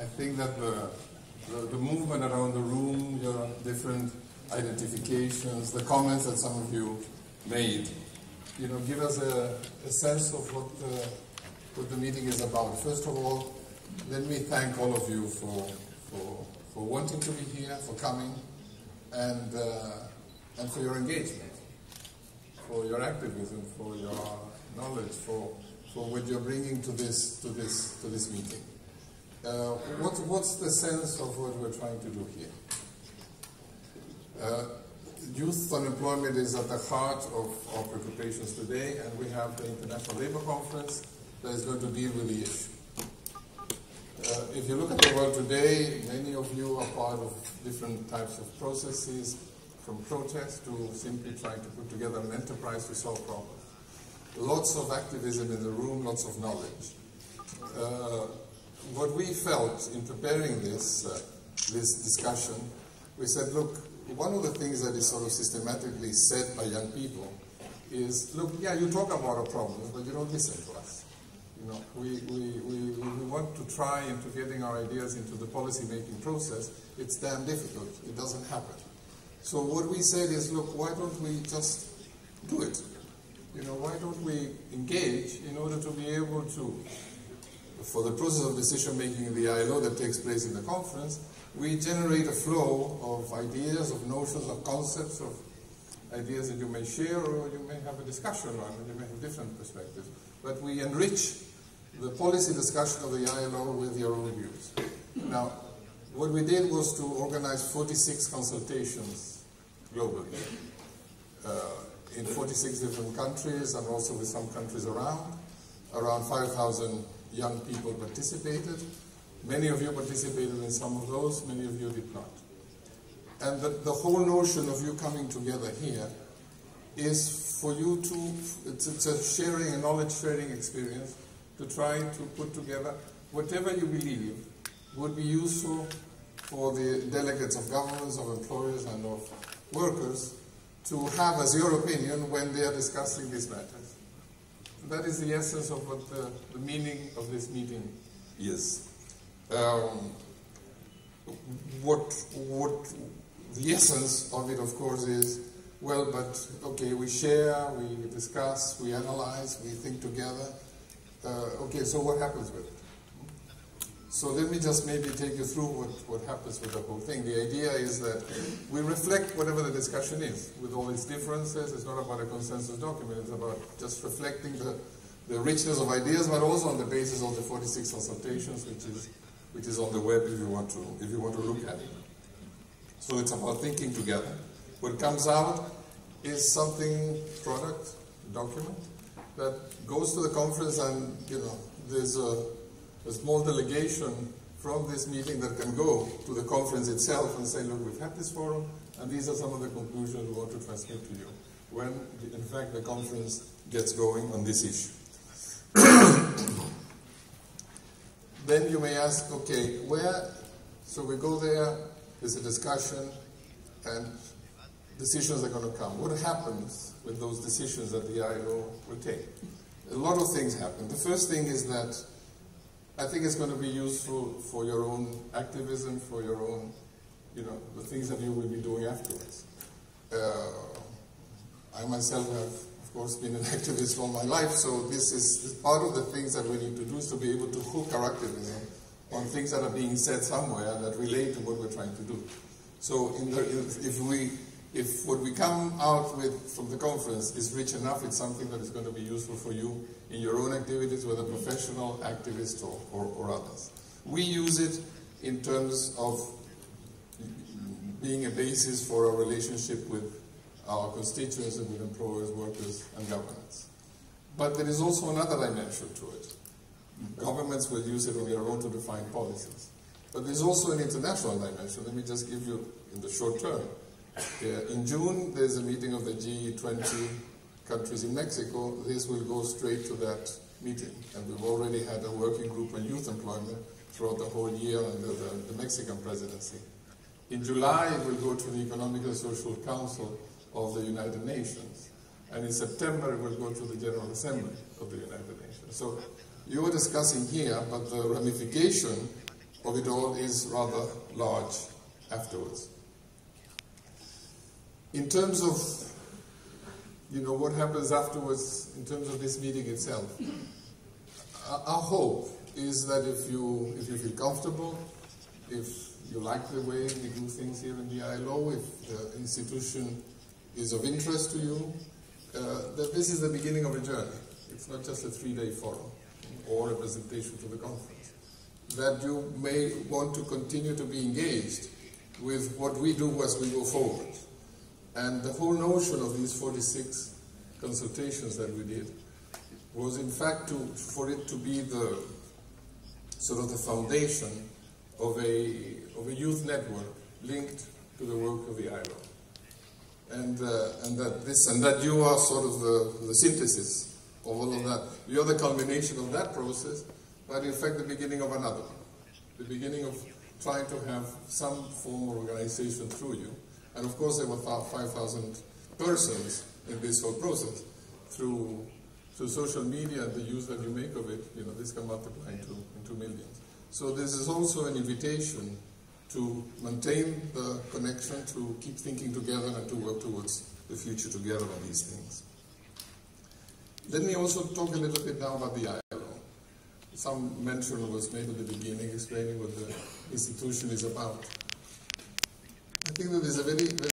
I think that the movement around the room, your different identifications, the comments that some of you made, give us a sense of what the meeting is about. First of all, let me thank all of you for wanting to be here, for coming, and for your engagement, for your activism, for your knowledge, for what you're bringing to this meeting. What's the sense of what we're trying to do here? Youth unemployment is at the heart of our preoccupations today, and we have the International Labour Conference that is going to deal with the issue. If you look at the world today, many of you are part of different types of processes, from protest to simply trying to put together an enterprise to solve problems. Lots of activism in the room, lots of knowledge. What we felt in preparing this discussion, we said, look, one of the things that is sort of systematically said by young people is, look, yeah, you talk about our problems, but you don't listen to us. We want to try into getting our ideas into the policy-making process. It's damn difficult. It doesn't happen. So what we said is, look, why don't we just do it? Why don't we engage in order to be able to, for the process of decision-making in the ILO that takes place in the conference, we generate a flow of ideas, of notions, of concepts, of ideas that you may share or you may have a discussion on, and you may have different perspectives. But we enrich the policy discussion of the ILO with your own views. Now, what we did was to organize 46 consultations globally in 46 different countries and also with some countries around. Around 5,000 young people participated. Many of you participated in some of those, many of you did not. And the whole notion of you coming together here is for you to, it's a sharing, a knowledge-sharing experience to try to put together whatever you believe would be useful for the delegates of governments, of employers, and of workers to have as your opinion when they are discussing these matters. That is the essence of what the meaning of this meeting is. What the essence of it, of course, is, well, but okay, we share, we discuss, we analyze, we think together. Okay, so what happens with it? So let me just maybe take you through what happens with the whole thing. The idea is that we reflect whatever the discussion is, with all its differences. It's not about a consensus document, it's about just reflecting the richness of ideas, but also on the basis of the 46 consultations, which is on the web if you want to look at it. So it's about thinking together. What comes out is something, product, document, that goes to the conference, and there's a small delegation from this meeting that can go to the conference itself and say, look, we've had this forum, and these are some of the conclusions we want to transmit to you, when, in fact, the conference gets going on this issue. Then you may ask, okay, so we go there, there's a discussion, and decisions are going to come. What happens with those decisions that the ILO will take? A lot of things happen. The first thing is that I think it's going to be useful for your own activism, for your own, the things that you will be doing afterwards. I myself have, of course, been an activist all my life, so this is part of the things that we need to do, is to be able to hook our activism on things that are being said somewhere that relate to what we're trying to do. So if what we come out with from the conference is rich enough, it's something that is going to be useful for you in your own activities, whether professional, activist, or others. We use it in terms of being a basis for our relationship with our constituents and with employers, workers, and governments. But there is also another dimension to it. Governments will use it on their own to define policies. But there's also an international dimension. Let me just give you, in the short term, in June, there's a meeting of the G20 countries in Mexico. This will go straight to that meeting. And we've already had a working group on youth employment throughout the whole year under the Mexican presidency. In July, it will go to the Economic and Social Council of the United Nations. And in September, it will go to the General Assembly of the United Nations. So you were discussing here, but the ramification of it all is rather large afterwards. In terms of, what happens afterwards, in terms of this meeting itself, our hope is that if you feel comfortable, if you like the way we do things here in the ILO, if the institution is of interest to you, that this is the beginning of a journey. It's not just a 3-day forum or a presentation to the conference. That you may want to continue to be engaged with what we do as we go forward. And the whole notion of these 46 consultations that we did was in fact for it to be the sort of the foundation of a youth network linked to the work of the ILO. And that you are sort of the synthesis of all of that. You're the culmination of that process, but in fact the beginning of another one. The beginning of trying to have some form of organization through you. And of course there were 5,000 persons in this whole process. Through social media and the use that you make of it, this can multiply into millions. So this is also an invitation to maintain the connection, to keep thinking together and to work towards the future together on these things. Let me also talk a little bit now about the ILO. Some mention was made at the beginning explaining what the institution is about. I think that there's a very